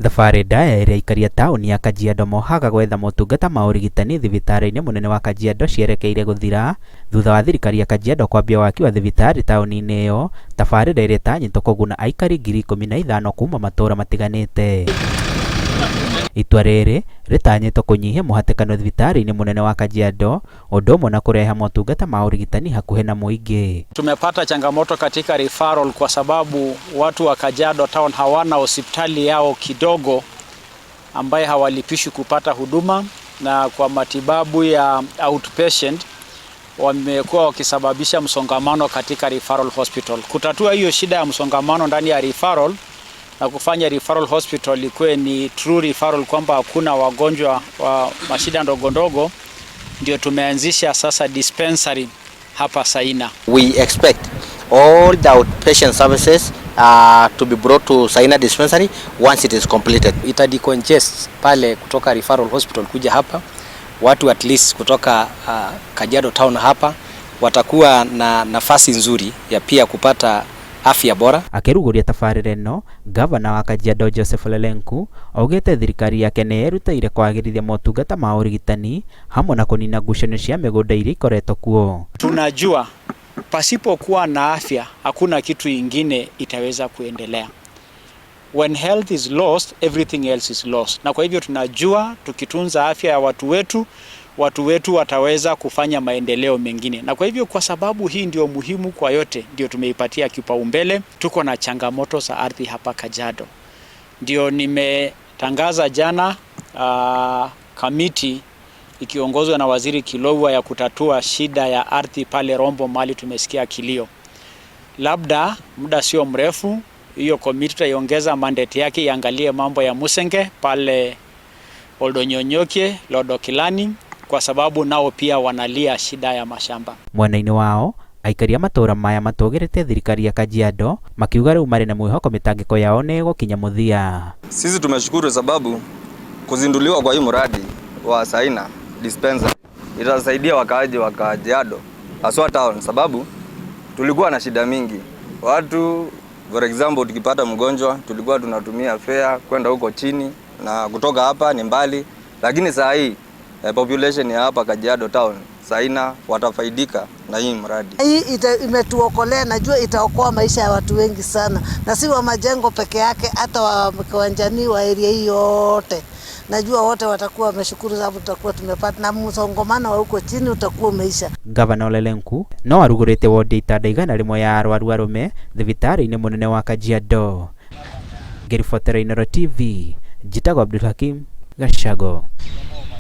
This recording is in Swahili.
Thabarĩ ndaya ĩrĩa ikaria taũni ya Kajiado mohaga gwetha motungata ma ũrigitani thibitarĩ-inĩ mũnene wa Kajiado cierekeire gũthira thutha wa thirikari ya Kajiado kwambia waki wa thibitarĩ taũni-inĩ ĩyo, tabarĩra ĩrĩa ĩtanyĩtwo kũguna aikari 15,000 kuma matũũra matiganĩte. Itua rĩrĩ rĩtanyĩtwo kũnyihia mũhatĩkano thibitarĩ-inĩ mũnene wa Kajiado, ũndũ ũmwe na kũreha motungata ma ũrigitani hakuhĩ na mũingĩ. Tumepata changamoto katika referral kwa sababu watu wa Kajiado town hawana hospitali yao kidogo ambaye hawalipishi kupata huduma, na kwa matibabu ya outpatient wamekuwa wakisababisha msongamano katika referral hospital. Kutatua hiyo shida ya msongamano ndani ya referral na kufanya referral hospital ikuwe ni true referral, kwamba hakuna wagonjwa wa mashida ndogo ndogo, ndio tumeanzisha sasa dispensary hapa Saina. We expect all the outpatient services to be brought to Saina dispensary once it is completed. Ita decongest pale kutoka referral hospital kuja hapa, watu at least kutoka Kajiado town hapa watakuwa na nafasi nzuri ya pia kupata afya bora. Akiruguria tabarĩra ĩno, gavana wa Kajiado Joseph Ole Lenku augĩte thirikari yake nĩ ĩrutĩire kwagĩrithia motungata ma ũrigitani hamwe na kũnina ngucanio cia mĩgũnda iria ikoretwo kuo. Tunajua pasipokuwa na afya hakuna kitu ingine itaweza kuendelea. When health is lost, everything else is lost. Na kwa hivyo tunajua tukitunza afya ya watu wetu wataweza kufanya maendeleo mengine. Na kwa hivyo kwa sababu hii ndio muhimu kwa yote, ndio tumeipatia kipaumbele. Tuko na changamoto za ardhi hapa Kajiado. Ndio nimetangaza jana kamiti ikiongozwa na Waziri Kilowwa ya kutatua shida ya ardhi pale Rombo, mali tumesikia kilio. Labda muda sio mrefu hiyo komiti tutaiongeza mandate yake iangalie mambo ya Musenge pale Oldonyonyokie, Lodokilani, kwa sababu nao pia wanalia shida ya mashamba. Mwena-inĩ wao, aikari a matũũra maya matũgĩrĩte thirikari ya Kajiado makiuga rĩu marĩ na mwĩhoko mĩtangĩko yao nĩ ĩgũkinya mũthia. Sisi tumeshukuru sababu kuzinduliwa kwa hii mradi wa Saina dispensary itasaidia wakaaji wa Kajiado haswa town, sababu tulikuwa na shida mingi. Watu for example tukipata mgonjwa tulikuwa tunatumia fare kwenda huko chini na kutoka hapa ni mbali, lakini saa hii population ya hapa Kajiado town Saina watafaidika na hii mradi. Hii imetuokolea, najua itaokoa maisha ya watu wengi sana, na si wa majengo peke yake, hata wa Kiwanjani wa area hii yote. Najua wote watakuwa wameshukuru sababu tutakuwa tumepata na msongamano wa huko chini utakuwa umeisha. Gavana Ole Lenku no arugũrĩte wodi itanda igana rĩmwe ya arwaru arũme thibitarĩ-inĩ mũnene wa Kajiado. Ngĩribotera Inooro TV, njĩtagwo Abdulhakim Gachago.